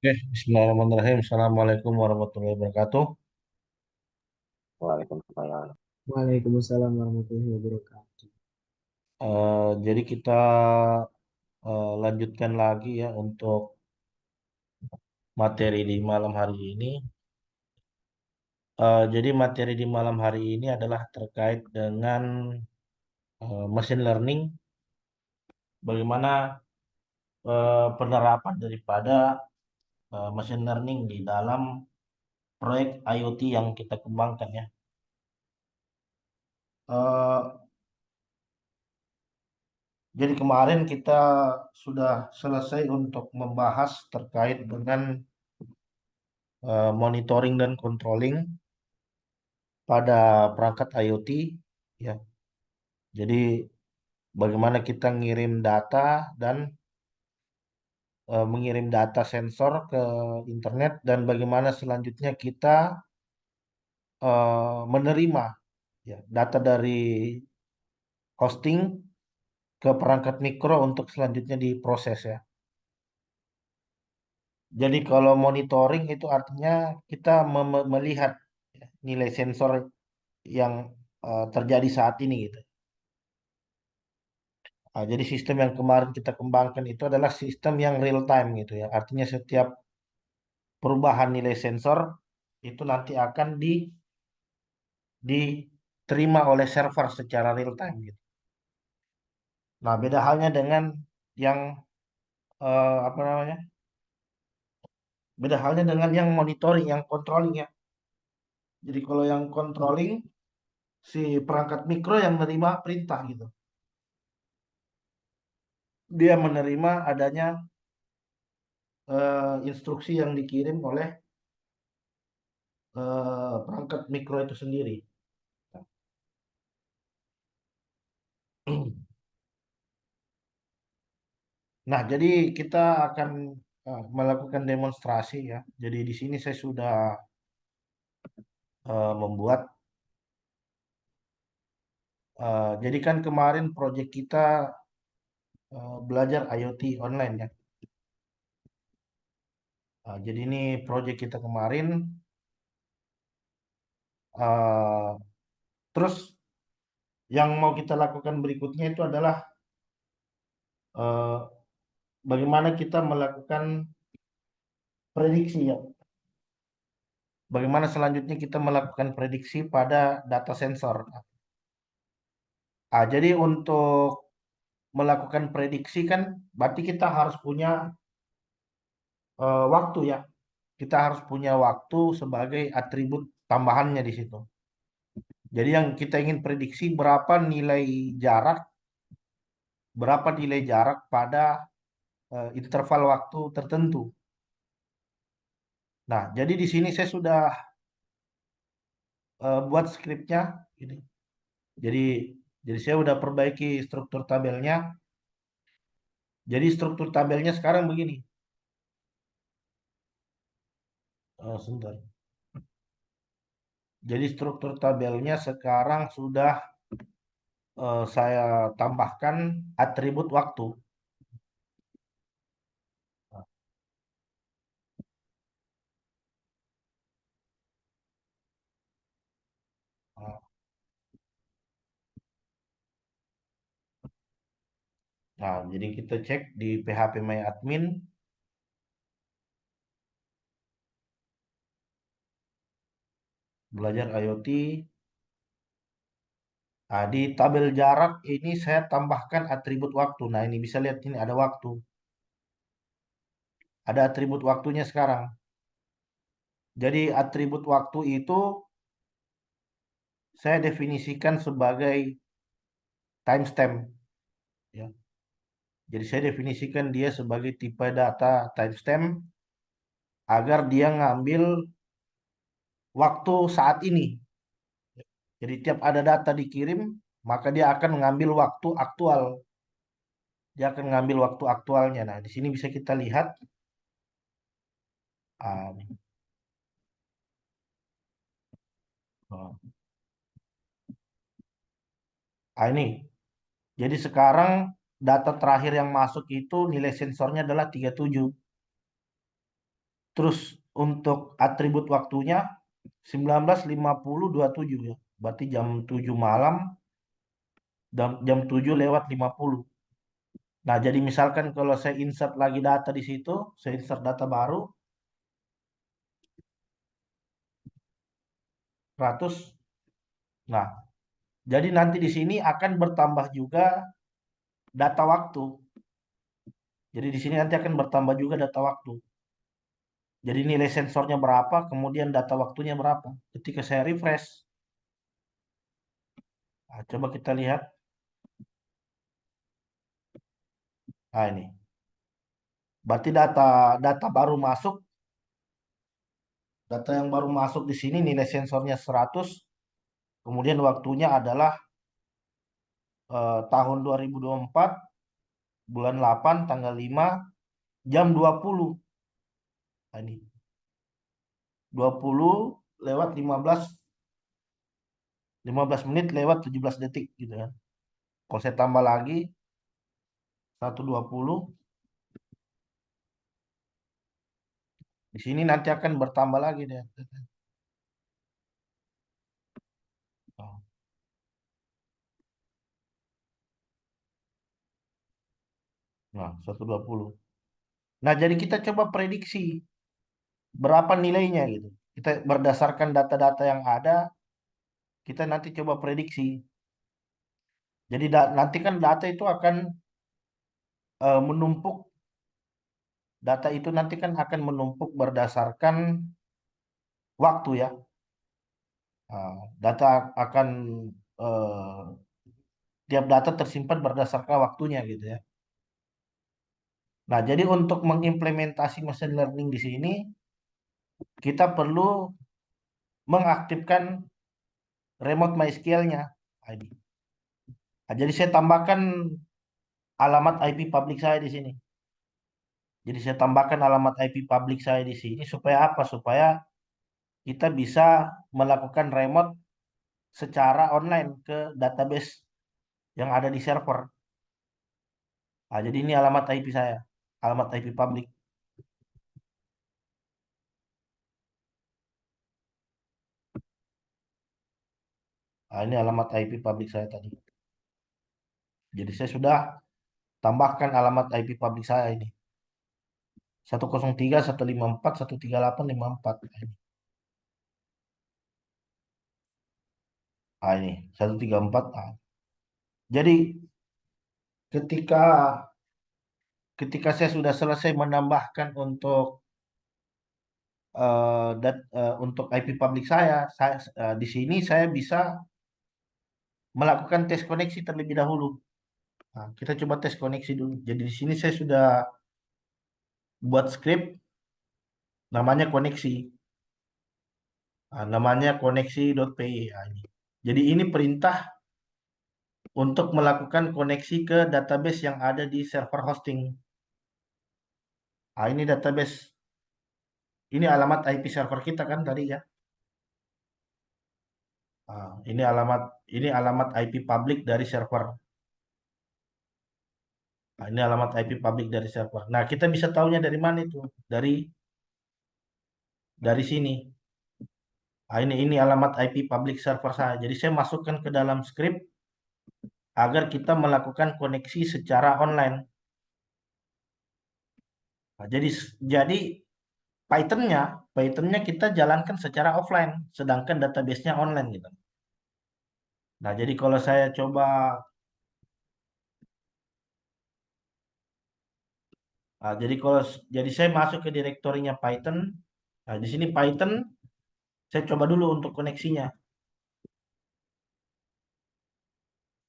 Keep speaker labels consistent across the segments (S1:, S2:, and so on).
S1: Oke, Bismillahirrahmanirrahim. Assalamualaikum warahmatullahi wabarakatuh.
S2: Waalaikumsalam.
S3: Waalaikumsalam warahmatullahi wabarakatuh.
S1: Jadi kita lanjutkan lagi ya untuk materi di malam hari ini. Jadi materi di malam hari ini adalah terkait dengan machine learning, bagaimana penerapan daripada machine learning di dalam proyek IoT yang kita kembangkan ya. Eh, jadi kemarin kita sudah selesai untuk membahas terkait dengan monitoring dan controlling pada perangkat IoT ya. Jadi bagaimana kita ngirim data dan mengirim data sensor ke internet dan bagaimana selanjutnya kita menerima ya data dari hosting ke perangkat mikro untuk selanjutnya diproses ya. Jadi kalau monitoring itu artinya kita melihat ya, nilai sensor yang terjadi saat ini gitu. Nah, jadi sistem yang kemarin kita kembangkan itu adalah sistem yang real time gitu ya. Artinya setiap perubahan nilai sensor itu nanti akan diterima oleh server secara real time gitu. Nah, beda halnya dengan yang apa namanya? Beda halnya dengan yang monitoring, yang controlling ya. Jadi kalau yang controlling si perangkat mikro yang menerima perintah gitu. Dia menerima adanya instruksi yang dikirim oleh perangkat mikro itu sendiri. Nah, jadi kita akan melakukan demonstrasi ya. Jadi di sini saya sudah membuat. Jadi kan kemarin proyek kita belajar IoT online ya. Jadi ini proyek kita kemarin. eh, Terus yang mau kita lakukan berikutnya itu adalah eh, bagaimana kita melakukan prediksi ya. Bagaimana selanjutnya kita melakukan prediksi pada data sensor. Jadi untuk melakukan prediksi kan berarti kita harus punya waktu ya. Kita harus punya waktu sebagai atribut tambahannya di situ. Jadi yang kita ingin prediksi berapa nilai jarak pada interval waktu tertentu. Nah, jadi di sini saya sudah buat skripnya ini. Jadi jadi saya udah perbaiki struktur tabelnya. Jadi struktur tabelnya sekarang begini. Sebentar. Jadi struktur tabelnya sekarang sudah saya tambahkan atribut waktu. Nah, jadi kita cek di PHP My Admin, belajar IoT. Nah, di tabel jarak ini saya tambahkan atribut waktu. Nah, ini bisa lihat ini ada waktu. Ada atribut waktunya sekarang. Jadi atribut waktu itu saya definisikan sebagai timestamp. Ya. Jadi saya definisikan dia sebagai tipe data timestamp agar dia ngambil waktu saat ini. Jadi tiap ada data dikirim, maka dia akan mengambil waktu aktual. Dia akan mengambil waktu aktualnya. Nah, di sini bisa kita lihat. ah, ah, ini. Jadi sekarang data terakhir yang masuk itu nilai sensornya adalah 37. Terus untuk atribut waktunya 19.50-27 ya. Berarti jam 7 malam dan jam 7 lewat 50. Nah, jadi misalkan kalau saya insert lagi data di situ, saya insert data baru 100. Nah, jadi nanti di sini akan bertambah juga data waktu. Jadi di sini nanti akan bertambah juga data waktu. Jadi nilai sensornya berapa, kemudian data waktunya berapa. Ketika saya refresh, nah, coba kita lihat. Nah, ini. Berarti data data baru masuk, data yang baru masuk di sini nilai sensornya 100, kemudian waktunya adalah tahun 2024, bulan 8, tanggal 5, jam 20. Nah, ini 20 lewat 15 menit lewat 17 detik gitu kan. Kalau saya tambah lagi 120, di sini nanti akan bertambah lagi deh. Nah, 120. Nah, jadi kita coba prediksi berapa nilainya gitu. Kita berdasarkan data-data yang ada, kita nanti coba prediksi. Jadi nanti kan data itu akan menumpuk, data itu nanti kan akan menumpuk berdasarkan waktu ya. Nah, data akan eh, tiap data tersimpan berdasarkan waktunya gitu ya. Nah, jadi untuk mengimplementasi machine learning di sini, kita perlu mengaktifkan remote MySQL-nya. ID. Nah, jadi saya tambahkan alamat IP publik saya di sini. Jadi saya tambahkan alamat IP publik saya di sini supaya apa? Supaya kita bisa melakukan remote secara online ke database yang ada di server. Nah, jadi ini alamat IP saya, alamat IP publik. Nah, ini alamat IP publik saya tadi. Jadi saya sudah tambahkan alamat IP publik saya ini. 103, 154, 138, 54. Nah, ini 134. Nah, jadi ketika ketika saya sudah selesai menambahkan untuk IP publik saya di sini saya bisa melakukan tes koneksi terlebih dahulu. Nah, kita coba tes koneksi dulu. Jadi di sini saya sudah buat script namanya koneksi. Nah, namanya koneksi.py. Nah, ini. Jadi ini perintah untuk melakukan koneksi ke database yang ada di server hosting. Nah, ini database. Ini alamat IP server kita kan tadi ya. Nah, ini alamat IP publik dari server. Nah, ini alamat IP publik dari server. Nah, kita bisa tahunya dari mana itu? Dari sini. Nah, ini alamat IP public server saya. Jadi saya masukkan ke dalam script agar kita melakukan koneksi secara online. Nah, jadi Pythonnya kita jalankan secara offline, sedangkan database-nya online gitu. Nah, jadi kalau saya coba, jadi saya masuk ke direktorinya Python. Nah, di sini Python, saya coba dulu untuk koneksinya.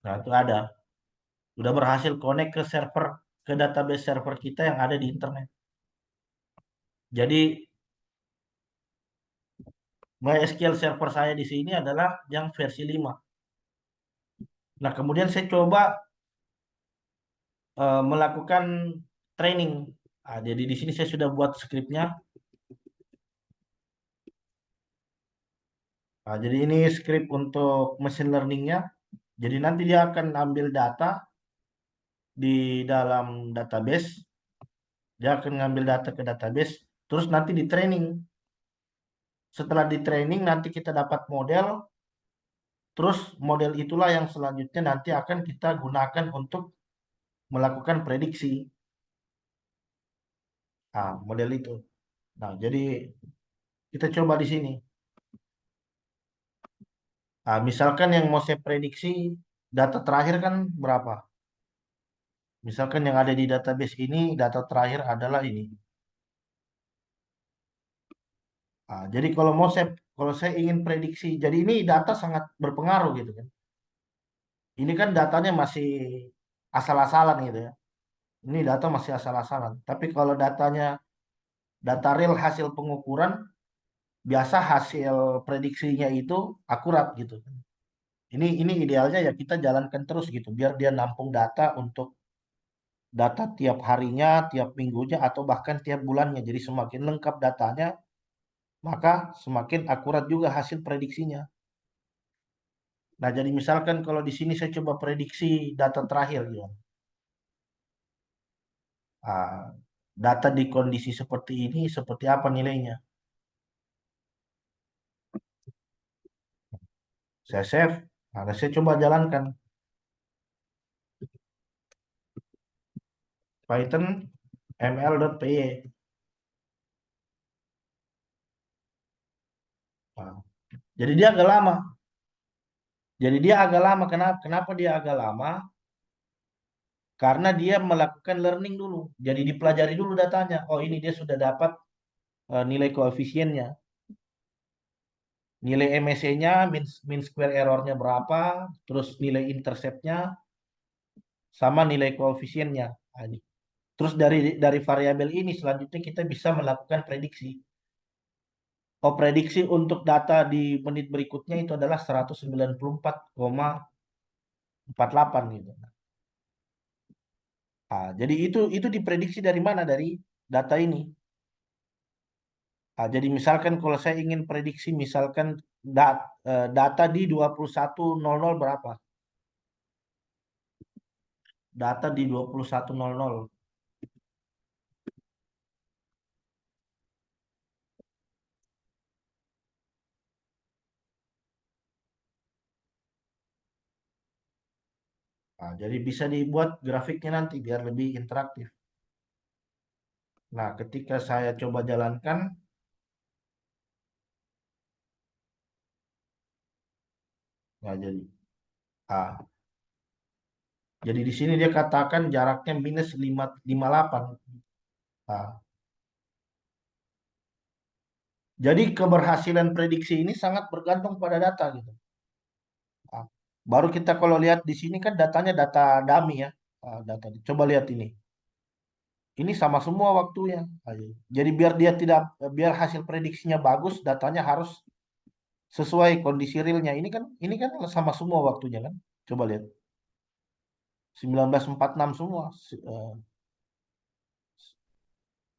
S1: Nah, itu ada. Sudah berhasil connect ke server, ke database server kita yang ada di internet. Jadi MySQL server saya di sini adalah yang versi 5. Nah, kemudian saya coba melakukan training. Nah, jadi di sini saya sudah buat skripnya. Nah, jadi ini skrip untuk machine learning-nya. Jadi nanti dia akan ambil data di dalam database. Dia akan ngambil data ke database. terus nanti di training. Setelah di training nanti kita dapat model, terus model itulah yang selanjutnya nanti akan kita gunakan untuk melakukan prediksi. Nah, model itu. Nah, jadi kita coba di sini. Nah, misalkan yang mau saya prediksi data terakhir kan berapa? Misalkan yang ada di database ini data terakhir adalah ini. Nah, jadi kalau saya ingin prediksi, jadi ini data sangat berpengaruh gitu kan. Ini kan datanya masih asal-asalan gitu ya. Ini data masih asal-asalan. Tapi kalau data real hasil pengukuran, biasa hasil prediksinya itu akurat gitu kan. Ini idealnya ya kita jalankan terus gitu, biar dia nampung data untuk data tiap harinya, tiap minggunya, atau bahkan tiap bulannya. Jadi semakin lengkap datanya, maka semakin akurat juga hasil prediksinya. Nah, jadi misalkan kalau di sini saya coba prediksi data terakhir gitu. Ah, data di kondisi seperti ini seperti apa nilainya? Saya save. Nah, saya coba jalankan Python ml.py. Nah, jadi dia agak lama. Jadi dia agak lama. Kenapa dia agak lama? Karena dia melakukan learning dulu. Jadi dipelajari dulu datanya. Oh, ini dia sudah dapat nilai koefisiennya. Nilai MSE-nya, mean square error-nya berapa, terus nilai intercept-nya, sama nilai koefisiennya. Nah, ini. Terus dari variabel ini selanjutnya kita bisa melakukan prediksi. Oh, prediksi untuk data di menit berikutnya itu adalah 194,48 gitu. Nah, jadi itu diprediksi dari mana? Dari data ini. Nah, jadi misalkan kalau saya ingin prediksi misalkan data di 21.00 berapa? Data di 21.00. Nah, jadi bisa dibuat grafiknya nanti biar lebih interaktif. Nah, ketika saya coba jalankan, nah ah, jadi di sini dia katakan jaraknya minus 558. Nah, jadi keberhasilan prediksi ini sangat bergantung pada data gitu. Nah, baru kita kalau lihat di sini kan datanya data dummy ya. Data. Coba lihat ini. Ini sama semua waktunya. Ah, jadi biar hasil prediksinya bagus, datanya harus sesuai kondisi realnya. Ini kan sama semua waktunya kan. Coba lihat. 1946 semua.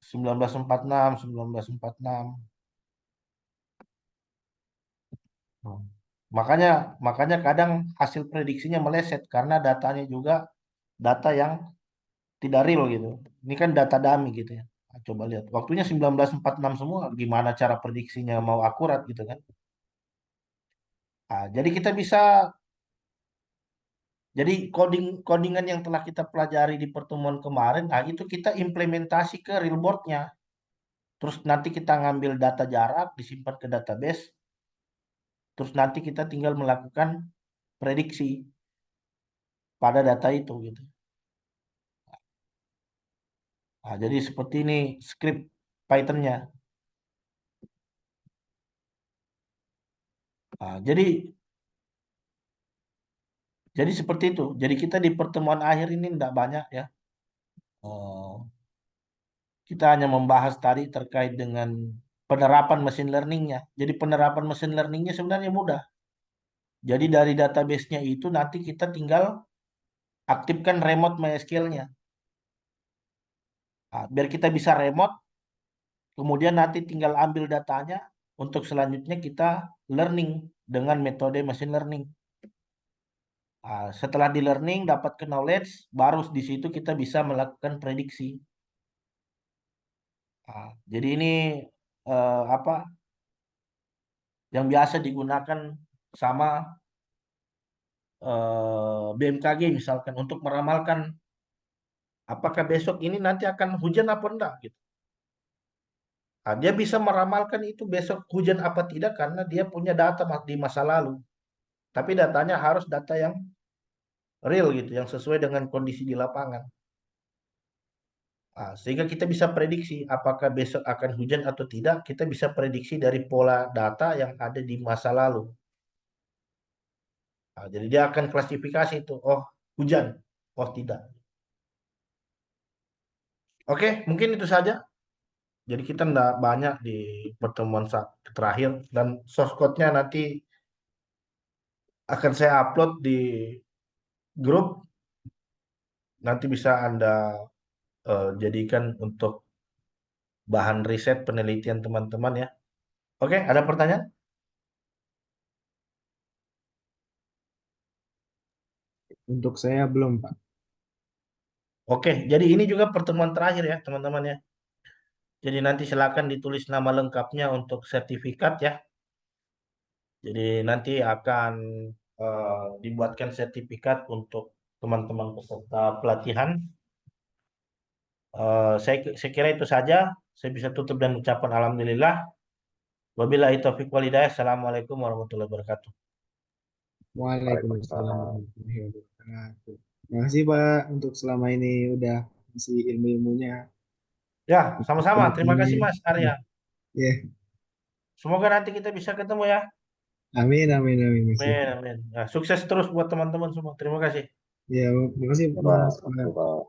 S1: 1946, 1946. Hmm. Makanya makanya kadang hasil prediksinya meleset karena datanya juga data yang tidak real gitu. Ini kan data dummy gitu ya. Nah, coba lihat. Waktunya 1946 semua. Gimana cara prediksinya mau akurat gitu kan. Nah, jadi kita bisa jadi codingan yang telah kita pelajari di pertemuan kemarin, nah itu kita implementasi ke real board-nya. Terus nanti kita ngambil data jarak, disimpan ke database, terus nanti kita tinggal melakukan prediksi pada data itu gitu. Nah, jadi seperti ini script Python-nya. Nah, jadi seperti itu. Jadi kita di pertemuan akhir ini tidak banyak ya. Oh, kita hanya membahas tadi terkait dengan penerapan machine learning-nya. Jadi penerapan machine learning-nya sebenarnya mudah. Jadi dari database-nya itu nanti kita tinggal aktifkan remote MySQL-nya. Nah, biar kita bisa remote, kemudian nanti tinggal ambil datanya, untuk selanjutnya kita learning dengan metode machine learning. Nah, setelah di learning dapat ke knowledge, baru di situ kita bisa melakukan prediksi. Jadi ini apa yang biasa digunakan sama BMKG misalkan untuk meramalkan apakah besok ini nanti akan hujan apa enggak gitu. Dia bisa meramalkan itu besok hujan apa tidak karena dia punya data di masa lalu. Tapi datanya harus data yang real gitu, yang sesuai dengan kondisi di lapangan. Sehingga kita bisa prediksi apakah besok akan hujan atau tidak, kita bisa prediksi dari pola data yang ada di masa lalu. Jadi dia akan klasifikasi itu, oh hujan, oh tidak. Oke, mungkin itu saja. Jadi kita enggak banyak di pertemuan terakhir dan source code-nya nanti akan saya upload di grup. Nanti bisa Anda jadikan untuk bahan riset penelitian teman-teman ya. Oke, ada pertanyaan?
S3: Untuk saya belum, Pak.
S1: Oke, jadi ini juga pertemuan terakhir ya teman-teman ya. Jadi nanti silakan ditulis nama lengkapnya untuk sertifikat ya. Jadi nanti akan dibuatkan sertifikat untuk teman-teman peserta pelatihan. Saya kira itu saja. Saya bisa tutup dan ucapan alhamdulillah. Wabillahi taufiq walhidayah. Assalamualaikum warahmatullahi wabarakatuh.
S3: Waalaikumsalam warahmatullahi wabarakatuh. Terima kasih, Pak, untuk selama ini udah ngasih ilmu-ilmunya,
S1: Ya, sama-sama. Terima kasih
S3: pengetahuannya.
S1: Mas Arya.
S3: Ya,
S1: Semoga nanti kita bisa ketemu ya.
S3: amin, amin, amin, Mas.
S1: Amin, amin. Nah, sukses terus buat teman-teman semua. Terima kasih.
S3: Ya, terima kasih,
S2: Ya, Pak.
S3: Mas.
S2: Oke, Pak.